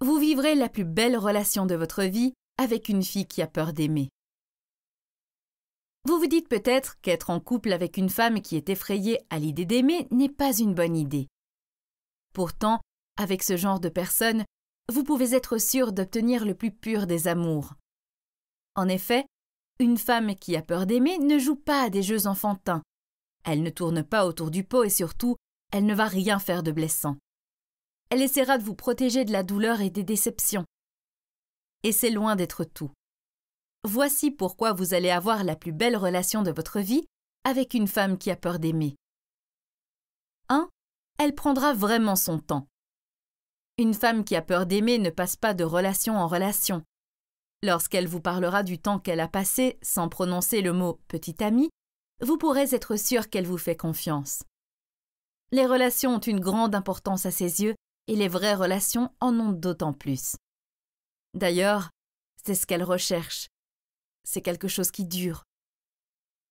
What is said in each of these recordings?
vous vivrez la plus belle relation de votre vie avec une fille qui a peur d'aimer. Vous vous dites peut-être qu'être en couple avec une femme qui est effrayée à l'idée d'aimer n'est pas une bonne idée. Pourtant, avec ce genre de personne, vous pouvez être sûr d'obtenir le plus pur des amours. En effet, une femme qui a peur d'aimer ne joue pas à des jeux enfantins. Elle ne tourne pas autour du pot et surtout, elle ne va rien faire de blessant. Elle essaiera de vous protéger de la douleur et des déceptions. Et c'est loin d'être tout. Voici pourquoi vous allez avoir la plus belle relation de votre vie avec une femme qui a peur d'aimer. 1. Elle prendra vraiment son temps. Une femme qui a peur d'aimer ne passe pas de relation en relation. Lorsqu'elle vous parlera du temps qu'elle a passé sans prononcer le mot « petit ami », vous pourrez être sûr qu'elle vous fait confiance. Les relations ont une grande importance à ses yeux et les vraies relations en ont d'autant plus. D'ailleurs, c'est ce qu'elle recherche. C'est quelque chose qui dure.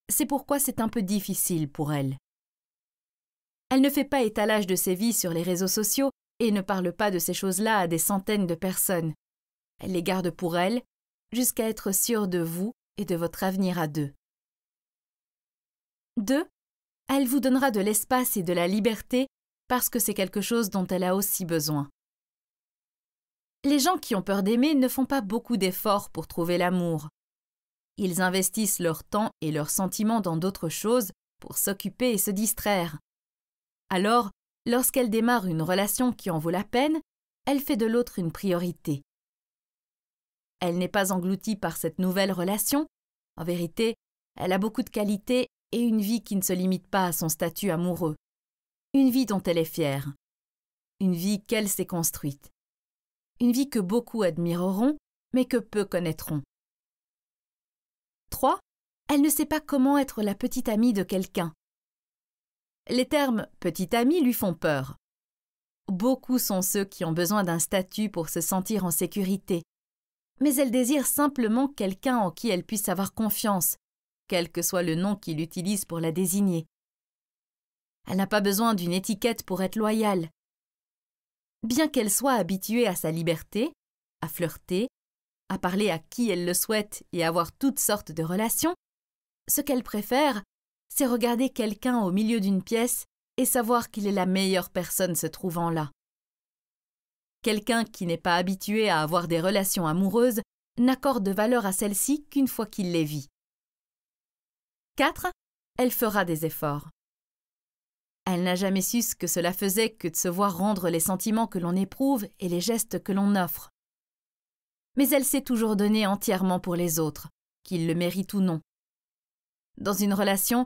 C'est pourquoi c'est un peu difficile pour elle. Elle ne fait pas étalage de ses vies sur les réseaux sociaux et ne parle pas de ces choses-là à des centaines de personnes. Elle les garde pour elle, jusqu'à être sûre de vous et de votre avenir à deux. 2. Elle vous donnera de l'espace et de la liberté parce que c'est quelque chose dont elle a aussi besoin. Les gens qui ont peur d'aimer ne font pas beaucoup d'efforts pour trouver l'amour. Ils investissent leur temps et leurs sentiments dans d'autres choses pour s'occuper et se distraire. Alors, lorsqu'elle démarre une relation qui en vaut la peine, elle fait de l'autre une priorité. Elle n'est pas engloutie par cette nouvelle relation. En vérité, elle a beaucoup de qualités et une vie qui ne se limite pas à son statut amoureux. Une vie dont elle est fière. Une vie qu'elle s'est construite. Une vie que beaucoup admireront, mais que peu connaîtront. 3. Elle ne sait pas comment être la petite amie de quelqu'un. Les termes « petite amie » lui font peur. Beaucoup sont ceux qui ont besoin d'un statut pour se sentir en sécurité. Mais elle désire simplement quelqu'un en qui elle puisse avoir confiance, quel que soit le nom qu'il utilise pour la désigner. Elle n'a pas besoin d'une étiquette pour être loyale. Bien qu'elle soit habituée à sa liberté, à flirter, à parler à qui elle le souhaite et avoir toutes sortes de relations, ce qu'elle préfère, c'est regarder quelqu'un au milieu d'une pièce et savoir qu'il est la meilleure personne se trouvant là. Quelqu'un qui n'est pas habitué à avoir des relations amoureuses n'accorde de valeur à celle-ci qu'une fois qu'il les vit. 4. Elle fera des efforts. Elle n'a jamais su ce que cela faisait que de se voir rendre les sentiments que l'on éprouve et les gestes que l'on offre. Mais elle s'est toujours donnée entièrement pour les autres, qu'ils le méritent ou non. Dans une relation,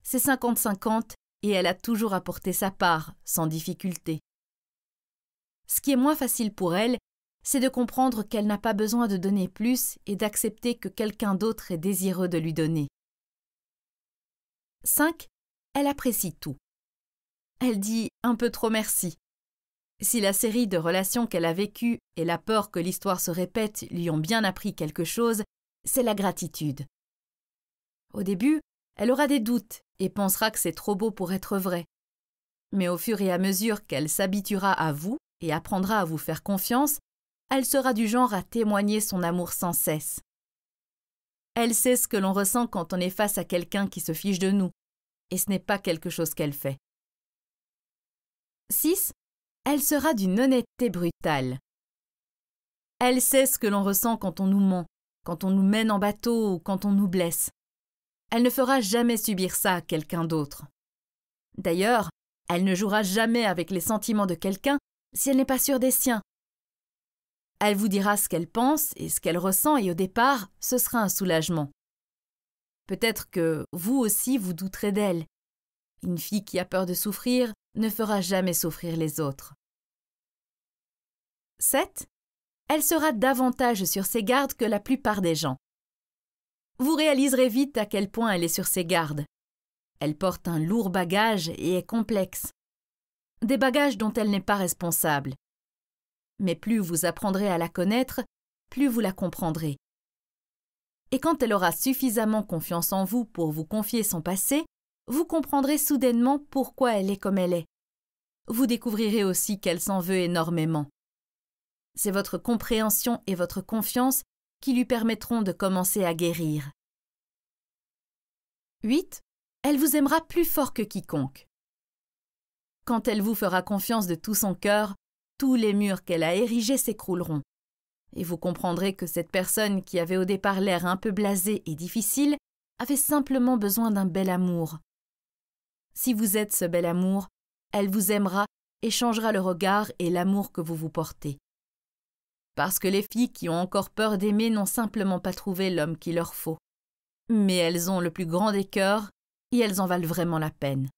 c'est 50-50 et elle a toujours apporté sa part, sans difficulté. Ce qui est moins facile pour elle, c'est de comprendre qu'elle n'a pas besoin de donner plus et d'accepter que quelqu'un d'autre est désireux de lui donner. 5. Elle apprécie tout. Elle dit un peu trop merci. Si la série de relations qu'elle a vécues et la peur que l'histoire se répète lui ont bien appris quelque chose, c'est la gratitude. Au début, elle aura des doutes et pensera que c'est trop beau pour être vrai. Mais au fur et à mesure qu'elle s'habituera à vous et apprendra à vous faire confiance, elle sera du genre à témoigner son amour sans cesse. Elle sait ce que l'on ressent quand on est face à quelqu'un qui se fiche de nous, et ce n'est pas quelque chose qu'elle fait. 6. Elle sera d'une honnêteté brutale. Elle sait ce que l'on ressent quand on nous ment, quand on nous mène en bateau ou quand on nous blesse. Elle ne fera jamais subir ça à quelqu'un d'autre. D'ailleurs, elle ne jouera jamais avec les sentiments de quelqu'un si elle n'est pas sûre des siens. Elle vous dira ce qu'elle pense et ce qu'elle ressent et au départ, ce sera un soulagement. Peut-être que vous aussi vous douterez d'elle. Une fille qui a peur de souffrir ne fera jamais souffrir les autres. 7. Elle sera davantage sur ses gardes que la plupart des gens. Vous réaliserez vite à quel point elle est sur ses gardes. Elle porte un lourd bagage et est complexe. Des bagages dont elle n'est pas responsable. Mais plus vous apprendrez à la connaître, plus vous la comprendrez. Et quand elle aura suffisamment confiance en vous pour vous confier son passé, vous comprendrez soudainement pourquoi elle est comme elle est. Vous découvrirez aussi qu'elle s'en veut énormément. C'est votre compréhension et votre confiance qui lui permettront de commencer à guérir. 8. Elle vous aimera plus fort que quiconque. Quand elle vous fera confiance de tout son cœur, tous les murs qu'elle a érigés s'écrouleront. Et vous comprendrez que cette personne qui avait au départ l'air un peu blasée et difficile avait simplement besoin d'un bel amour. Si vous êtes ce bel amour, elle vous aimera et changera le regard et l'amour que vous vous portez. Parce que les filles qui ont encore peur d'aimer n'ont simplement pas trouvé l'homme qu'il leur faut. Mais elles ont le plus grand des cœurs et elles en valent vraiment la peine.